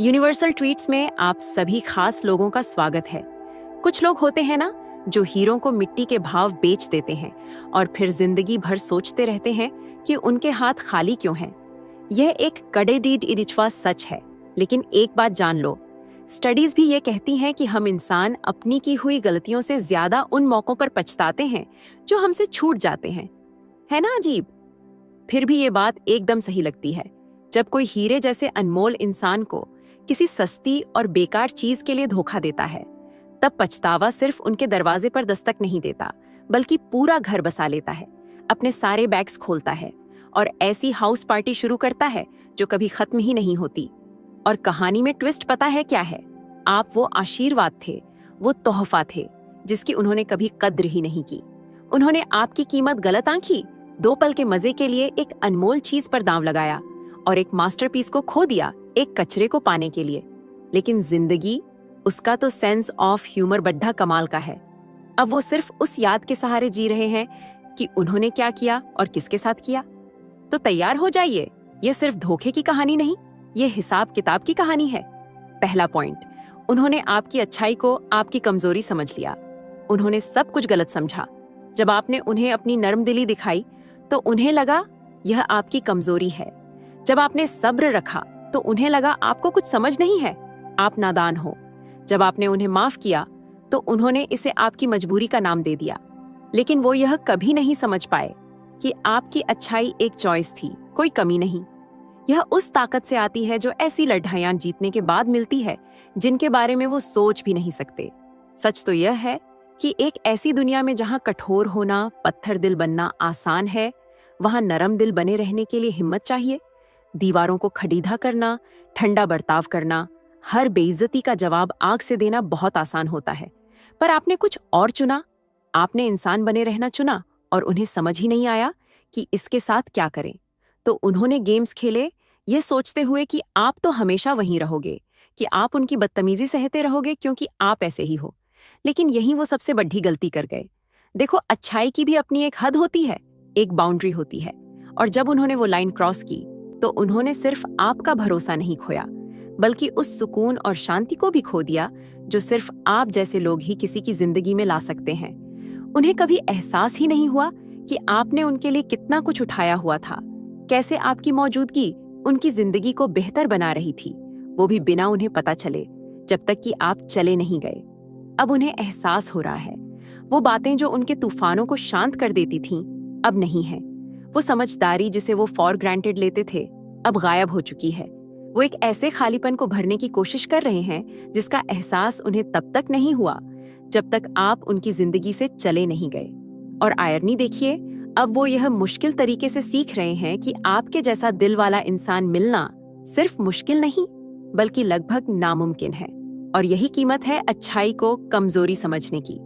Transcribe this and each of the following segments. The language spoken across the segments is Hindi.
यूनिवर्सल ट्वीट्स में आप सभी खास लोगों का स्वागत है। कुछ लोग होते हैं ना, जो हीरों को मिट्टी के भाव बेच देते हैं और फिर जिंदगी भर सोचते रहते हैं कि उनके हाथ खाली क्यों हैं। यह एक कड़ेडीड इडिचवा सच है, लेकिन एक बात जान लो, स्टडीज भी ये कहती हैं कि हम इंसान अपनी की हुई गलतियों से ज्यादा उन मौकों पर पछताते हैं जो हमसे छूट जाते हैं। है ना अजीब? फिर भी ये बात एकदम सही लगती है। जब कोई हीरे जैसे अनमोल इंसान को किसी सस्ती और बेकार चीज के लिए धोखा देता है, तब पछतावा सिर्फ उनके दरवाजे पर दस्तक नहीं देता, बल्कि पूरा घर बसा लेता है, अपने सारे बैग्स खोलता है और ऐसी हाउस पार्टी शुरू करता है जो कभी खत्म ही नहीं होती। और कहानी में ट्विस्ट पता है क्या है? आप वो आशीर्वाद थे, वो तोहफा थे जिसकी उन्होंने कभी कद्र ही नहीं की। उन्होंने आपकी कीमत गलत आंकी, 2 पल के मजे के लिए एक अनमोल चीज पर दांव लगाया और एक मास्टरपीस को खो दिया एक कचरे को पाने के लिए। लेकिन जिंदगी, उसका तो सेंस ऑफ ह्यूमर बड्ढा कमाल का है। अब वो सिर्फ उस याद के सहारे जी रहे हैं कि उन्होंने क्या किया और किसके साथ किया। तो तैयार हो जाइए, ये सिर्फ धोखे की कहानी नहीं, ये हिसाब किताब की कहानी है। पहला पॉइंट, उन्होंने आपकी अच्छाई को आपकी कमजोरी समझ लिया। उन्होंने सब कुछ गलत समझा। जब आपने उन्हें अपनी नरमदिली दिखाई तो उन्हें लगा यह आपकी कमजोरी है। जब आपने सब्र रखा तो उन्हें लगा आपको कुछ समझ नहीं है, आप नादान हो। जब आपने उन्हें माफ किया तो उन्होंने इसे आपकी मजबूरी का नाम दे दिया। लेकिन वो यह कभी नहीं समझ पाए कि आपकी अच्छाई एक चॉइस थी, कोई कमी नहीं। यह उस ताकत से आती है जो ऐसी लड़ाइयां जीतने के बाद मिलती है जिनके बारे में वो सोच भी नहीं सकते। सच तो यह है कि एक ऐसी दुनिया में जहां कठोर होना, पत्थर दिल बनना आसान है, वहां नरम दिल बने रहने के लिए हिम्मत चाहिए। दीवारों को खड़ीदा करना, ठंडा बर्ताव करना, हर बेइज्जती का जवाब आग से देना बहुत आसान होता है, पर आपने कुछ और चुना। आपने इंसान बने रहना चुना और उन्हें समझ ही नहीं आया कि इसके साथ क्या करें। तो उन्होंने गेम्स खेले, ये सोचते हुए कि आप तो हमेशा वहीं रहोगे, कि आप उनकी बदतमीजी सहते रहोगे क्योंकि आप ऐसे ही हो। लेकिन यही वो सबसे बड़ी गलती कर गए। देखो, अच्छाई की भी अपनी एक हद होती है, एक बाउंड्री होती है। और जब उन्होंने वो लाइन क्रॉस की तो उन्होंने सिर्फ आपका भरोसा नहीं खोया, बल्कि उस सुकून और शांति को भी खो दिया जो सिर्फ आप जैसे लोग ही किसी की जिंदगी में ला सकते हैं। उन्हें कभी एहसास ही नहीं हुआ कि आपने उनके लिए कितना कुछ उठाया हुआ था, कैसे आपकी मौजूदगी उनकी जिंदगी को बेहतर बना रही थी, वो भी बिना उन्हें पता चले, जब तक कि आप चले नहीं गए। अब उन्हें एहसास हो रहा है, वो बातें जो उनके तूफानों को शांत कर देती थीं, अब नहीं है। वो समझदारी जिसे वो फॉर ग्रांटेड लेते थे, अब गायब हो चुकी है। वो एक ऐसे खालीपन को भरने की कोशिश कर रहे हैं जिसका एहसास उन्हें तब तक नहीं हुआ जब तक आप उनकी जिंदगी से चले नहीं गए। और आयरनी देखिए, अब वो यह मुश्किल तरीके से सीख रहे हैं कि आपके जैसा दिल वाला इंसान मिलना सिर्फ मुश्किल नहीं, बल्कि लगभग नामुमकिन है। और यही कीमत है अच्छाई को कमजोरी समझने की।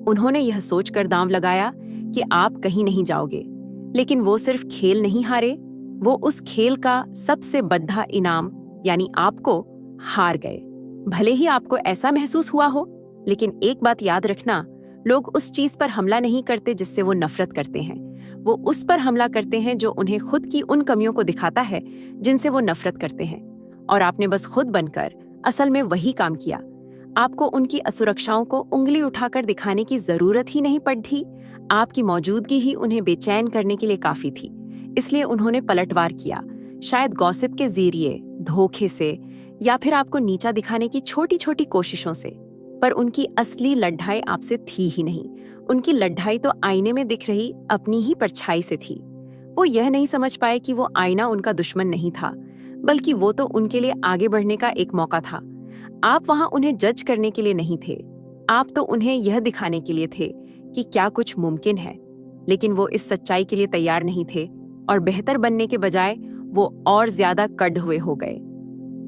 उन्होंने यह सोचकर दांव लगाया कि आप कहीं नहीं जाओगे, लेकिन वो सिर्फ खेल नहीं हारे, वो उस खेल का सबसे बड़ा इनाम यानी आपको हार गए। भले ही आपको ऐसा महसूस हुआ हो, लेकिन एक बात याद रखना, लोग उस चीज पर हमला नहीं करते जिससे वो नफरत करते हैं। वो उस पर हमला करते हैं जो उन्हें खुद की उन कमियों को दिखाता है जिनसे वो नफरत करते हैं। और आपने बस खुद बनकर असल में वही काम किया। आपको उनकी असुरक्षाओं को उंगली उठाकर दिखाने की जरूरत ही नहीं पड़ी। आपकी मौजूदगी ही उन्हें बेचैन करने के लिए काफी थी। इसलिए उन्होंने पलटवार किया, शायद गॉसिप के जरिए, धोखे से, या फिर आपको नीचा दिखाने की छोटी छोटी कोशिशों से। पर उनकी असली लड़ाई आपसे थी ही नहीं। उनकी लड़ाई तो आईने में दिख रही अपनी ही परछाई से थी। वो यह नहीं समझ पाए कि वो आईना उनका दुश्मन नहीं था, बल्कि वो तो उनके लिए आगे बढ़ने का एक मौका था। आप वहां उन्हें जज करने के लिए नहीं थे, आप तो उन्हें यह दिखाने के लिए थे कि क्या कुछ मुमकिन है। लेकिन वो इस सच्चाई के लिए तैयार नहीं थे और बेहतर बनने के बजाय वो और ज्यादा कड़ हुए हो गए।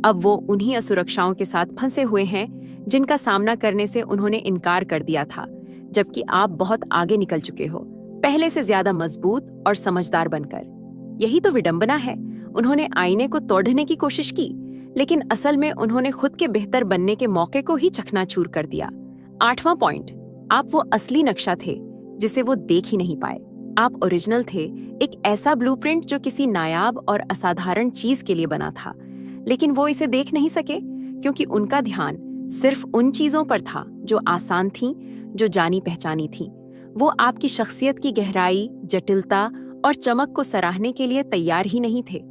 अब वो उन्हीं असुरक्षाओं के साथ फंसे हुए हैं जिनका सामना करने से उन्होंने इनकार कर दिया था, जबकि आप बहुत आगे निकल चुके हो, पहले से ज्यादा मजबूत और समझदार बनकर। यही तो विडंबना है। उन्होंने आईने को तोड़ने की कोशिश की, लेकिन असल में उन्होंने खुद के बेहतर बनने के मौके को ही चकनाचूर कर दिया। 8वां पॉइंट, आप वो असली नक्शा थे जिसे वो देख ही नहीं पाए। आप ओरिजिनल थे, एक ऐसा ब्लूप्रिंट जो किसी नायाब और असाधारण चीज के लिए बना था, लेकिन वो इसे देख नहीं सके क्योंकि उनका ध्यान सिर्फ उन चीजों पर था जो आसान थीं, जो जानी पहचानी थीं। वो आपकी शख्सियत की गहराई, जटिलता और चमक को सराहने के लिए तैयार ही नहीं थे।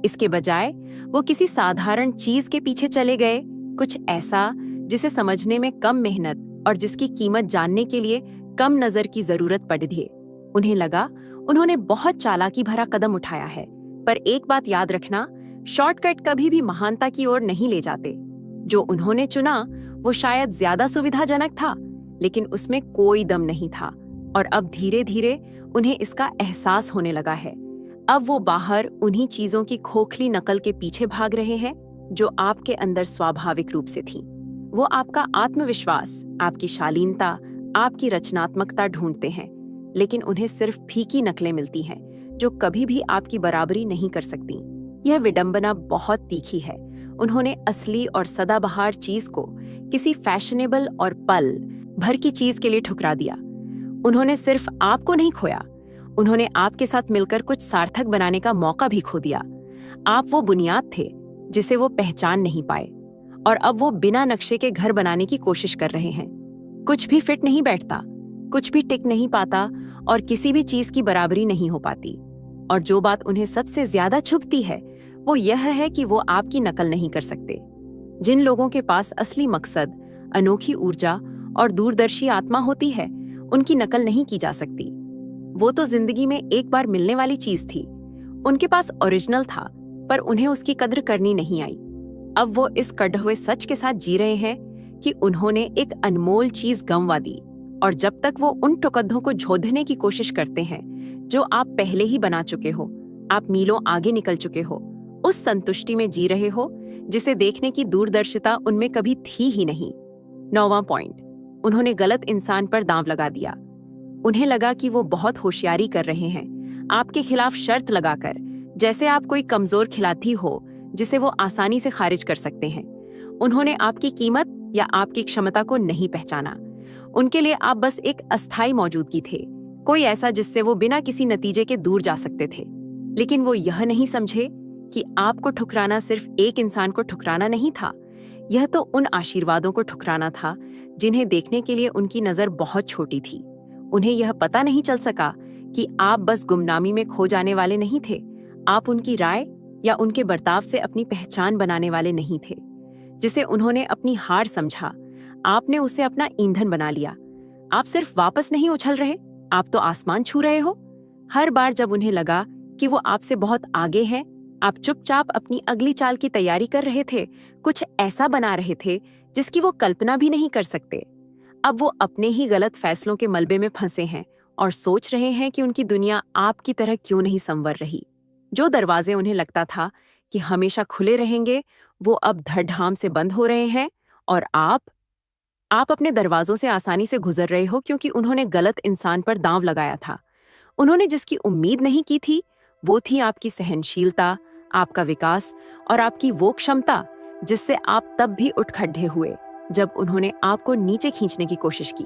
इसके बजाय वो किसी साधारण चीज के पीछे चले गए, कुछ ऐसा जिसे समझने में कम मेहनत और जिसकी कीमत जानने के लिए कम नजर की जरूरत पड़ रही। उन्हें लगा उन्होंने बहुत चालाकी भरा कदम उठाया है, पर एक बात याद रखना, शॉर्टकट कभी भी महानता की ओर नहीं ले जाते। जो उन्होंने चुना वो शायद ज्यादा सुविधाजनक था, लेकिन उसमें कोई दम नहीं था। और अब धीरे धीरे उन्हें इसका एहसास होने लगा है। अब वो बाहर उन्हीं चीजों की खोखली नकल के पीछे भाग रहे हैं जो आपके अंदर स्वाभाविक रूप से थीं। वो आपका आत्मविश्वास, आपकी शालीनता, आपकी रचनात्मकता ढूंढते हैं, लेकिन उन्हें सिर्फ फीकी नकलें मिलती हैं जो कभी भी आपकी बराबरी नहीं कर सकती। यह विडंबना बहुत तीखी है। उन्होंने असली और सदाबहार चीज को किसी फैशनेबल और पल भर की चीज के लिए ठुकरा दिया। उन्होंने सिर्फ आपको नहीं खोया, उन्होंने आपके साथ मिलकर कुछ सार्थक बनाने का मौका भी खो दिया। आप वो बुनियाद थे जिसे वो पहचान नहीं पाए, और अब वो बिना नक्शे के घर बनाने की कोशिश कर रहे हैं। कुछ भी फिट नहीं बैठता, कुछ भी टिक नहीं पाता और किसी भी चीज की बराबरी नहीं हो पाती। और जो बात उन्हें सबसे ज्यादा चुभती है वो यह है कि वो आपकी नकल नहीं कर सकते। जिन लोगों के पास असली मकसद, अनोखी ऊर्जा और दूरदर्शी आत्मा होती है, उनकी नकल नहीं की जा सकती। वो तो जिंदगी में एक बार मिलने वाली चीज थी। उनके पास ओरिजिनल था, पर उन्हें उसकी कद्र करनी नहीं आई। अब वो इस कड़े हुए सच के साथ जी रहे हैं कि उन्होंने एक अनमोल चीज गंवा दी, और जब तक वो उन टुकड़ों को जोड़ने की कोशिश करते हैं जो आप पहले ही बना चुके हो, आप मीलों आगे निकल चुके हो, उस संतुष्टि में जी रहे हो जिसे देखने की दूरदर्शिता उनमें कभी थी ही नहीं। 9वां पॉइंट, उन्होंने गलत इंसान पर दांव लगा दिया। उन्हें लगा कि वो बहुत होशियारी कर रहे हैं, आपके खिलाफ शर्त लगाकर, जैसे आप कोई कमजोर खिलाड़ी हो जिसे वो आसानी से खारिज कर सकते हैं। उन्होंने आपकी कीमत या आपकी क्षमता को नहीं पहचाना। उनके लिए आप बस एक अस्थायी मौजूदगी थे, कोई ऐसा जिससे वो बिना किसी नतीजे के दूर जा सकते थे। लेकिन वो यह नहीं समझे कि आपको ठुकराना सिर्फ एक इंसान को ठुकराना नहीं था, यह तो उन आशीर्वादों को ठुकराना था जिन्हें देखने के लिए उनकी नजर बहुत छोटी थी। उन्हें यह पता नहीं चल सका कि आप बस गुमनामी में खो जाने वाले नहीं थे, आप उनकी राय या उनके बर्ताव से अपनी पहचान बनाने वाले नहीं थे। जिसे उन्होंने अपनी हार समझा, आपने उसे अपना ईंधन बना लिया। आप सिर्फ वापस नहीं उछल रहे, आप तो आसमान छू रहे हो। हर बार जब उन्हें लगा कि वो आपसे बहुत आगे हैं, आप चुपचाप अपनी अगली चाल की तैयारी कर रहे थे, कुछ ऐसा बना रहे थे जिसकी वो कल्पना भी नहीं कर सकते। अब वो अपने ही गलत फैसलों के मलबे में फंसे हैं और सोच रहे हैं कि उनकी दुनिया आपकी तरह क्यों नहीं संवर रही। जो दरवाजे उन्हें लगता था कि हमेशा खुले रहेंगे, वो अब धड़ाम से बंद हो रहे हैं, और आप अपने दरवाजों से आसानी से गुजर रहे हो क्योंकि उन्होंने गलत इंसान पर दांव लगाया था। उन्होंने जिसकी उम्मीद नहीं की थी वो थी आपकी सहनशीलता, आपका विकास और आपकी वो क्षमता जिससे आप तब भी उठ खड़े हुए जब उन्होंने आपको नीचे खींचने की कोशिश की।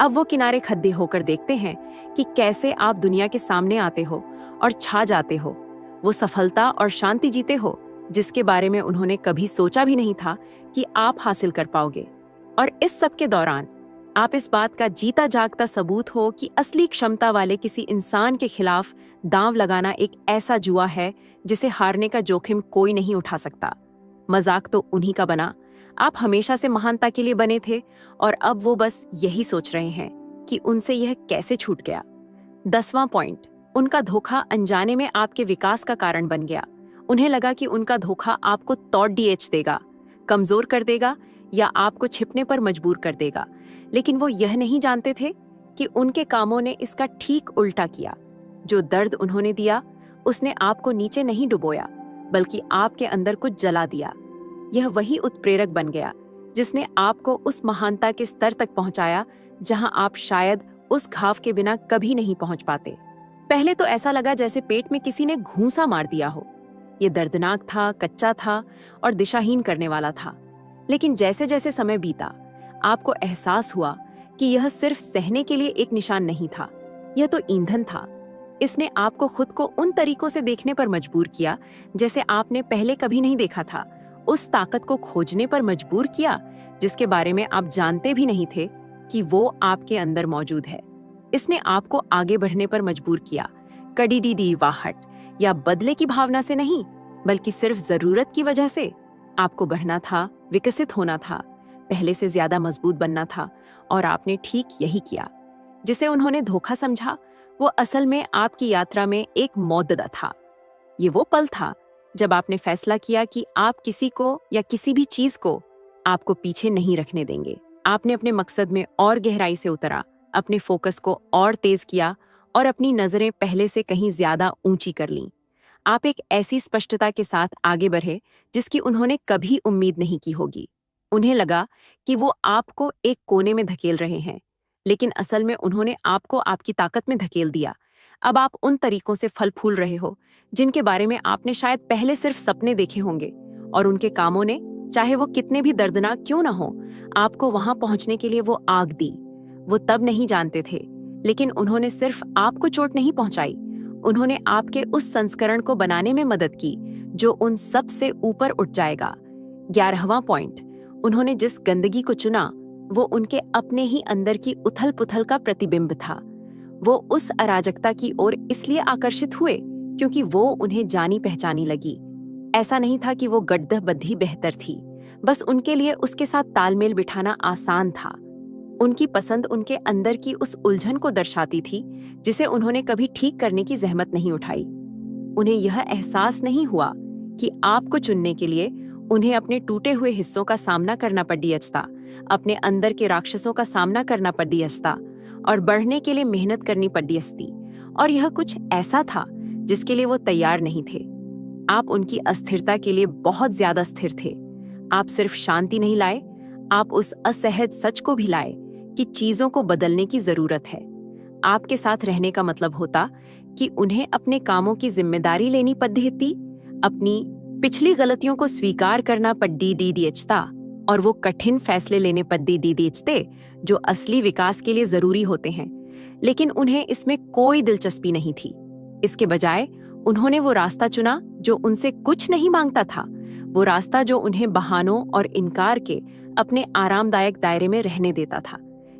अब वो किनारे खड्डे होकर देखते हैं कि कैसे आप दुनिया के सामने आते हो और छा जाते हो। वो सफलता और शांति जीते हो जिसके बारे में उन्होंने कभी सोचा भी नहीं था कि आप हासिल कर पाओगे। और इस सब के दौरान आप इस बात का जीता जागता सबूत हो कि असली क्षमता वाले किसी इंसान के खिलाफ दांव लगाना एक ऐसा जुआ है जिसे हारने का जोखिम कोई नहीं उठा सकता। मजाक तो उन्हीं का बना। आप हमेशा से महानता के लिए बने थे और अब वो बस यही सोच रहे हैं कि उनसे यह कैसे छूट गया। 10वां पॉइंट, उनका धोखा अनजाने में आपके विकास का कारण बन गया। उन्हें लगा कि उनका धोखा आपको तोड़ देगा, कमजोर कर देगा या आपको छिपने पर मजबूर कर देगा। लेकिन वो यह नहीं जानते थे कि उनके कामों ने इसका ठीक उल्टा किया। जो दर्द उन्होंने दिया उसने आपको नीचे नहीं डुबोया, बल्कि आपके अंदर कुछ जला दिया। यह वही उत्प्रेरक बन गया जिसने आपको उस महानता के स्तर तक पहुंचाया जहां आप शायद उस घाव के बिना कभी नहीं पहुंच पाते। पहले तो ऐसा लगा जैसे पेट में किसी ने घूंसा मार दिया हो। ये दर्दनाक था, कच्चा था और दिशाहीन करने वाला था। लेकिन जैसे जैसे समय बीता, आपको एहसास हुआ कि यह सिर्फ सहने के लिए एक निशान नहीं था, यह तो ईंधन था। इसने आपको खुद को उन तरीकों से देखने पर मजबूर किया जैसे आपने पहले कभी नहीं देखा था। उस ताकत को खोजने पर मजबूर किया जिसके बारे में आप जानते भी नहीं थे कि वो आपके अंदर मौजूद है। इसने आपको आगे बढ़ने पर मजबूर किया, कड़ीवाहट या बदले की भावना से नहीं, बल्कि सिर्फ जरूरत की वजह से। आपको बढ़ना था, विकसित होना था, पहले से ज्यादा मजबूत बनना था, और आपने ठीक यही किया। जिसे उन्होंने धोखा समझा, वो असल में आपकी यात्रा में एक मौजदा था। ये वो पल था जब आपने फैसला किया कि आप किसी को या किसी भी चीज को आपको पीछे नहीं रखने देंगे। आपने अपने मकसद में और गहराई से उतरा, अपने फोकस को और तेज किया और अपनी नजरें पहले से कहीं ज्यादा ऊंची कर लीं। आप एक ऐसी स्पष्टता के साथ आगे बढ़े जिसकी उन्होंने कभी उम्मीद नहीं की होगी। उन्हें लगा कि वो आपको एक कोने में धकेल रहे हैं, लेकिन असल में उन्होंने आपको आपकी ताकत में धकेल दिया। अब आप उन तरीकों से फल फूल रहे हो जिनके बारे में आपने शायद पहले सिर्फ सपने देखे होंगे, और उनके कामों ने, चाहे वो कितने भी दर्दनाक क्यों ना हो, आपको वहां पहुंचने के लिए वो आग दी। वो तब नहीं जानते थे, लेकिन उन्होंने सिर्फ आपको चोट नहीं पहुंचाई, उन्होंने आपके उस संस्करण को बनाने में मदद की जो उन सब से ऊपर उठ जाएगा। 11वां पॉइंट, उन्होंने जिस गंदगी को चुना वो उनके अपने ही अंदर की उथल पुथल का प्रतिबिंब था। वो उस अराजकता की ओर इसलिए आकर्षित हुए क्योंकि वो उन्हें जानी पहचानी लगी। ऐसा नहीं था कि वो गड्ढबद्धी बेहतर थी, बस उनके लिए उसके साथ तालमेल बिठाना आसान था। उनकी पसंद उनके अंदर की उस उलझन को दर्शाती थी जिसे उन्होंने कभी ठीक करने की जहमत नहीं उठाई। उन्हें यह एहसास नहीं हुआ कि आपको चुनने के लिए उन्हें अपने टूटे हुए हिस्सों का सामना करना पड़ता, अपने अंदर के राक्षसों का सामना करना पड़ता और बढ़ने के लिए मेहनत करनी पड़ती। और यह कुछ ऐसा था जिसके लिए वो तैयार नहीं थे। आप उनकी अस्थिरता के लिए बहुत ज्यादा स्थिर थे। आप सिर्फ शांति नहीं लाए, आप उस असहज सच को भी लाए कि चीजों को बदलने की जरूरत है। आपके साथ रहने का मतलब होता कि उन्हें अपने कामों की जिम्मेदारी लेनी पड़ती, अपनी पिछली गलतियों को स्वीकार करना पड़ता और वो कठिन फैसले लेने पड़ते जो असली विकास के लिए जरूरी होते हैं। लेकिन उन्हें इसमें कोई दिलचस्पी नहीं थी। इसके बजाय उन्होंने वो रास्ता चुना जो उनसे कुछ नहीं मांगता था, वो रास्ता जो उन्हें बहानों और इनकार के अपने आरामदायक दायरे में रहने देता था।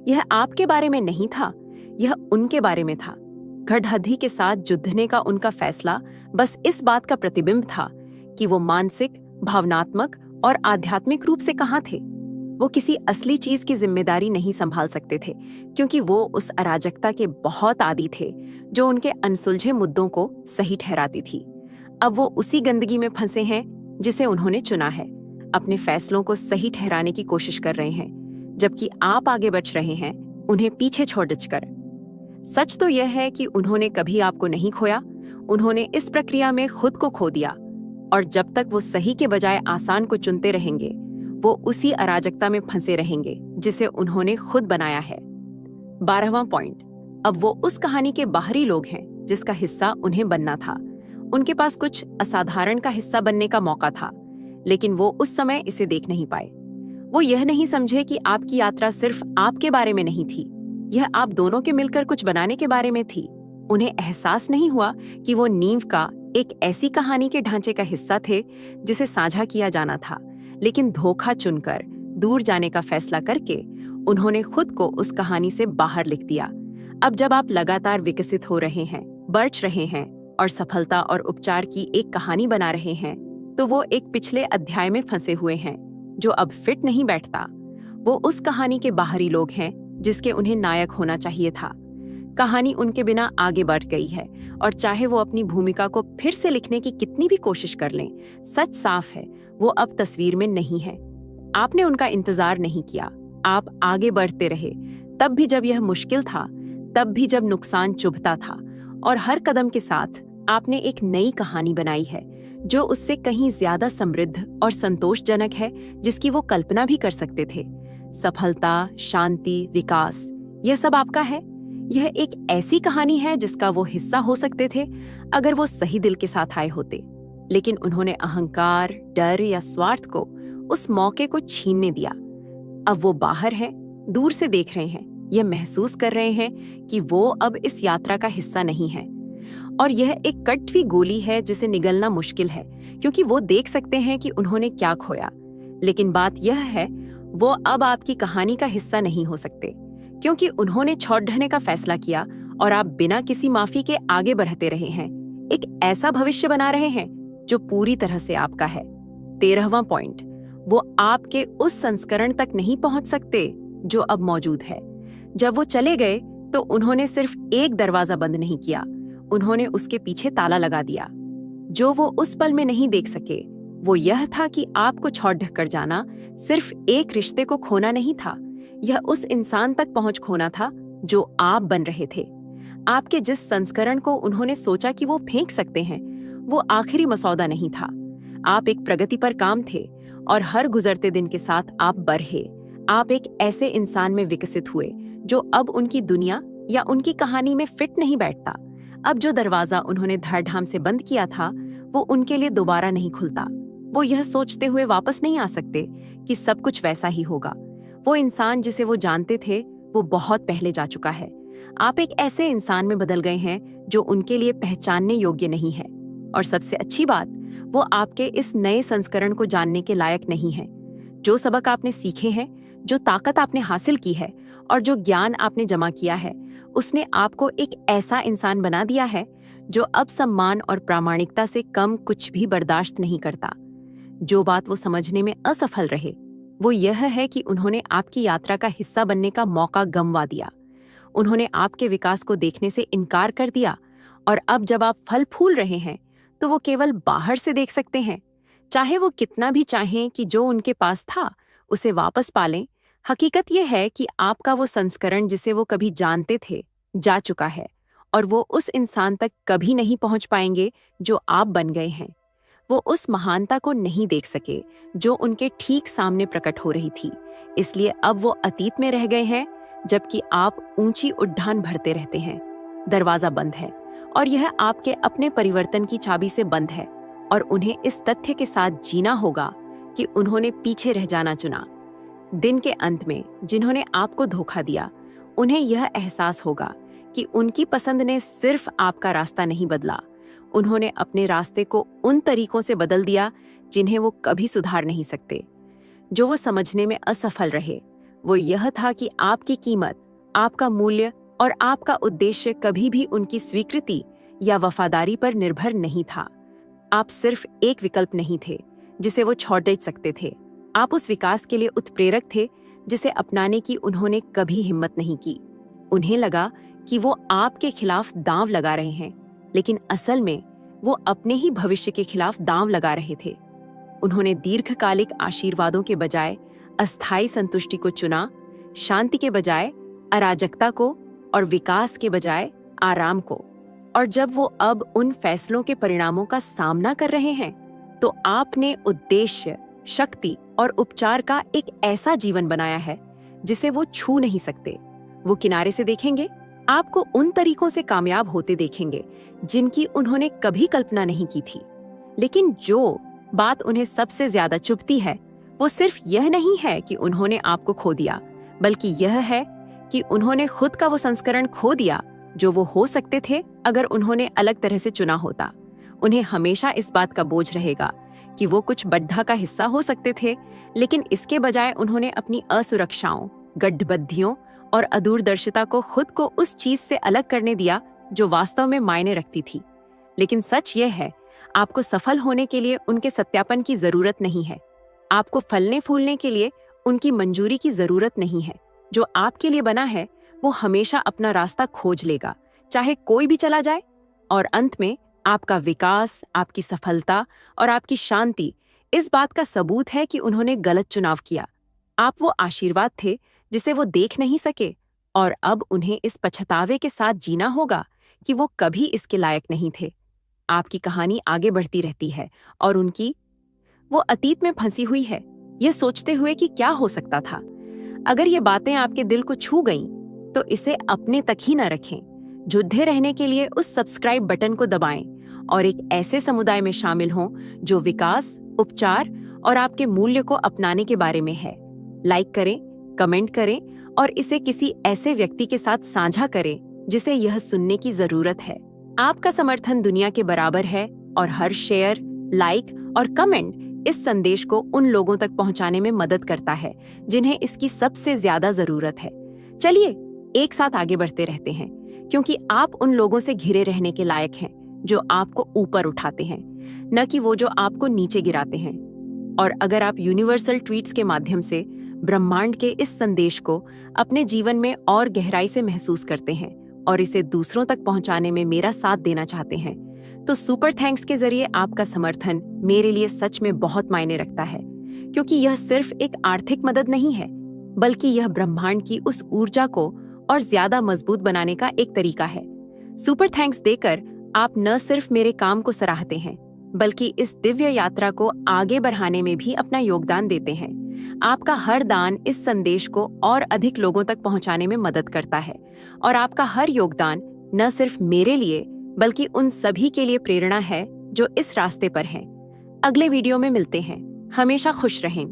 यह आपके बारे में नहीं था, यह उनके बारे में था। गड्ढहद्दी के साथ जुझने का उनका फैसला बस इस बात का प्रतिबिंब था कि वो मानसिक, भावनात्मक और आध्यात्मिक रूप से कहाँ थे। वो किसी असली चीज की जिम्मेदारी नहीं संभाल सकते थे क्योंकि वो उस अराजकता के बहुत आदी थे जो उनके अनसुलझे मुद्दों को सही ठहराती थी। अब वो उसी गंदगी में फंसे हैं जिसे उन्होंने चुना है, अपने फैसलों को सही ठहराने की कोशिश कर रहे हैं, जबकि आप आगे बढ़ रहे हैं उन्हें पीछे छोड़ कर। सच तो यह है कि उन्होंने कभी आपको नहीं खोया, उन्होंने इस प्रक्रिया में खुद को खो दिया, और जब तक वो सही के बजाय आसान को चुनते रहेंगे, वो उसी अराजकता में फंसे रहेंगे जिसे उन्होंने खुद बनाया है। 12वां पॉइंट, अब वो उस कहानी के बाहरी लोग हैं जिसका हिस्सा उन्हें बनना था। उनके पास कुछ असाधारण का हिस्सा बनने का मौका था, लेकिन वो उस समय इसे देख नहीं पाए। वो यह नहीं समझे कि आपकी यात्रा सिर्फ आपके बारे में नहीं थी, यह आप दोनों के मिलकर कुछ बनाने के बारे में थी। उन्हें एहसास नहीं हुआ कि वो नींव का एक ऐसी कहानी के ढांचे का हिस्सा थे जिसे साझा किया जाना था, लेकिन धोखा चुनकर दूर जाने का फैसला करके उन्होंने खुद को उस कहानी से बाहर लिख दिया। अब जब आप लगातार विकसित हो रहे हैं, बढ़ रहे हैं और सफलता और उपचार की एक कहानी बना रहे हैं, तो वो एक पिछले अध्याय में फंसे हुए हैं जो अब फिट नहीं बैठता। वो उस कहानी के बाहरी लोग हैं जिसके उन्हें नायक होना चाहिए था। कहानी उनके बिना आगे बढ़ गई है, और चाहे वो अपनी भूमिका को फिर से लिखने की कितनी भी कोशिश कर लें, सच साफ है, वो अब तस्वीर में नहीं है। आपने उनका इंतजार नहीं किया, आप आगे बढ़ते रहे, तब भी जब यह मुश्किल था, तब भी जब नुकसान चुभता था, और हर कदम के साथ आपने एक नई कहानी बनाई है जो उससे कहीं ज्यादा समृद्ध और संतोषजनक है जिसकी वो कल्पना भी कर सकते थे। सफलता, शांति, विकास, यह सब आपका है। यह एक ऐसी कहानी है जिसका वो हिस्सा हो सकते थे अगर वो सही दिल के साथ आए होते, लेकिन उन्होंने अहंकार, डर या स्वार्थ को उस मौके को छीनने दिया। अब वो बाहर हैं, दूर से देख रहे हैं, यह महसूस कर रहे हैं कि वो अब इस यात्रा का हिस्सा नहीं है, और यह एक कट हुई गोली है जिसे निगलना मुश्किल है, क्योंकि वो देख सकते हैं कि उन्होंने क्या खोया। लेकिन बात यह है, वो अब आपकी कहानी का हिस्सा नहीं हो सकते, क्योंकि उन्होंने छौंकने का फैसला किया और आप बिना किसी माफी के आगे बढ़ते रहे हैं, एक ऐसा भविष्य बना रहे हैं जो पूरी तरह से आपका है। 13वां पॉइंट, वो आपके उस संस्करण तक नहीं पहुंच सकते जो अब मौजूद है। जब वो चले गए तो उन्होंने सिर्फ एक दरवाजा बंद नहीं किया, उन्होंने उसके पीछे ताला लगा दिया। जो वो उस पल में नहीं देख सके वो यह था कि आपको छोड़ कर जाना सिर्फ एक रिश्ते को खोना नहीं था, यह उस इंसान तक पहुंच खोना था जो आप बन रहे थे। आपके जिस संस्करण को उन्होंने सोचा कि वो फेंक सकते हैं, वो आखिरी मसौदा नहीं था। आप एक प्रगति पर काम थे और हर गुजरते दिन के साथ आप बढ़े। आप एक ऐसे इंसान में विकसित हुए जो अब उनकी दुनिया या उनकी कहानी में फिट नहीं बैठता। अब जो दरवाजा उन्होंने धड़ाम से बंद किया था वो उनके लिए दोबारा नहीं खुलता। वो यह सोचते हुए वापस नहीं आ सकते कि सब कुछ वैसा ही होगा। वो इंसान जिसे वो जानते थे वो बहुत पहले जा चुका है। आप एक ऐसे इंसान में बदल गए हैं जो उनके लिए पहचानने योग्य नहीं है। और सबसे अच्छी बात, वो आपके इस नए संस्करण को जानने के लायक नहीं है। जो सबक आपने सीखे हैं, जो ताकत आपने हासिल की है और जो ज्ञान आपने जमा किया है, उसने आपको एक ऐसा इंसान बना दिया है जो अब सम्मान और प्रामाणिकता से कम कुछ भी बर्दाश्त नहीं करता। जो बात वो समझने में असफल रहे वो यह है कि उन्होंने आपकी यात्रा का हिस्सा बनने का मौका गंवा दिया। उन्होंने आपके विकास को देखने से इनकार कर दिया और अब जब आप फल फूल रहे हैं तो वो केवल बाहर से देख सकते हैं। चाहे वो कितना भी चाहें कि जो उनके पास था उसे वापस पालें, हकीकत यह है कि आपका वो संस्करण जिसे वो कभी जानते थे जा चुका है और वो उस इंसान तक कभी नहीं पहुंच पाएंगे जो आप बन गए हैं। वो उस महानता को नहीं देख सके जो उनके ठीक सामने प्रकट हो रही थी, इसलिए अब वो अतीत में रह गए हैं जबकि आप ऊंची उड़ान भरते रहते हैं। दरवाजा बंद है और यह आपके अपने परिवर्तन की चाबी से बंद है और उन्हें इस तथ्य के साथ जीना होगा कि उन्होंने पीछे रह जाना चुना। दिन के अंत में जिन्होंने आपको धोखा दिया, उन्हें यह एहसास होगा कि उनकी पसंद ने सिर्फ आपका रास्ता नहीं बदला, उन्होंने अपने रास्ते को उन तरीकों से बदल दिया जिन्हें वो कभी सुधार नहीं सकते। जो वो समझने में असफल रहे वो यह था कि आपकी कीमत, आपका मूल्य और आपका उद्देश्य कभी भी उनकी स्वीकृति या वफादारी पर निर्भर नहीं था। आप सिर्फ एक विकल्प नहीं थे जिसे वो छोड़ सकते थे। आप उस विकास के लिए उत्प्रेरक थे जिसे अपनाने की उन्होंने कभी हिम्मत नहीं की। उन्हें लगा कि वो आपके खिलाफ दांव लगा रहे हैं, लेकिन असल में वो अपने ही भविष्य के खिलाफ दांव लगा रहे थे। उन्होंने दीर्घकालिक आशीर्वादों के बजाय अस्थायी संतुष्टि को चुना, शांति के बजाय अराजकता को और विकास के बजाय आराम को। और जब वो अब उन फैसलों के परिणामों का सामना कर रहे हैं तो आपने उद्देश्य, शक्ति और उपचार का एक ऐसा जीवन बनाया है जिसे वो छू नहीं सकते। वो किनारे से देखेंगे, आपको उन तरीकों से कामयाब होते देखेंगे जिनकी उन्होंने कभी कल्पना नहीं की थी। लेकिन जो बात उन्हें सबसे ज्यादा चुभती है वो सिर्फ यह नहीं है कि उन्होंने आपको खो दिया, बल्कि यह है कि उन्होंने खुद का वो संस्करण खो दिया जो वो हो सकते थे अगर उन्होंने अलग तरह से चुना होता। उन्हें हमेशा इस बात का बोझ रहेगा कि वो कुछ बड्ढा का हिस्सा हो सकते थे, लेकिन इसके बजाय उन्होंने अपनी असुरक्षाओं, गड्ढबद्धियों और अदूरदर्शिता को खुद को उस चीज से अलग करने दिया जो वास्तव में मायने रखती थी। लेकिन सच यह है, आपको सफल होने के लिए उनके सत्यापन की जरूरत नहीं है। आपको फलने फूलने के लिए उनकी मंजूरी की जरूरत नहीं है। जो आपके लिए बना है वो हमेशा अपना रास्ता खोज लेगा, चाहे कोई भी चला जाए। और अंत में आपका विकास, आपकी सफलता और आपकी शांति इस बात का सबूत है कि उन्होंने गलत चुनाव किया। आप वो आशीर्वाद थे जिसे वो देख नहीं सके और अब उन्हें इस पछतावे के साथ जीना होगा कि वो कभी इसके लायक नहीं थे। आपकी कहानी आगे बढ़ती रहती है और उनकी वो अतीत में फंसी हुई है, ये सोचते हुए कि क्या हो सकता था। अगर ये बातें आपके दिल को छू गईं, तो इसे अपने तक ही न रखें। जुड़े रहने के लिए उस सब्सक्राइब बटन को दबाएं और एक ऐसे समुदाय में शामिल हों जो विकास, उपचार और आपके मूल्य को अपनाने के बारे में है। लाइक करें, कमेंट करें और इसे किसी ऐसे व्यक्ति के साथ साझा करें जिसे यह सुनने की जरूरत है। आपका समर्थन दुनिया के बराबर है और हर शेयर, लाइक और कमेंट इस संदेश को उन लोगों तक पहुंचाने में मदद करता है जिन्हें इसकी सबसे ज्यादा जरूरत है। चलिए एक साथ आगे बढ़ते रहते हैं, क्योंकि आप उन लोगों से घिरे रहने के लायक हैं जो आपको ऊपर उठाते हैं, न कि वो जो आपको नीचे गिराते हैं। और अगर आप यूनिवर्सल ट्वीट्स के माध्यम से ब्रह्मांड के इस संदेश को अपने जीवन में और गहराई से महसूस करते हैं और इसे दूसरों तक पहुंचाने में मेरा साथ देना चाहते हैं, तो सुपर थैंक्स के जरिए आपका समर्थन मेरे लिए सच में बहुत मायने रखता है, क्योंकि यह सिर्फ एक आर्थिक मदद नहीं है, बल्कि यह ब्रह्मांड की उस ऊर्जा को और ज्यादा मजबूत बनाने का एक तरीका है। सुपर थैंक्स देकर आप न सिर्फ मेरे काम को सराहते हैं, बल्कि इस दिव्य यात्रा को आगे बढ़ाने में भी अपना योगदान देते हैं। आपका हर दान इस संदेश को और अधिक लोगों तक पहुंचाने में मदद करता है, और आपका हर योगदान न सिर्फ मेरे लिए बल्कि उन सभी के लिए प्रेरणा है जो इस रास्ते पर हैं। अगले वीडियो में मिलते हैं। हमेशा खुश रहें।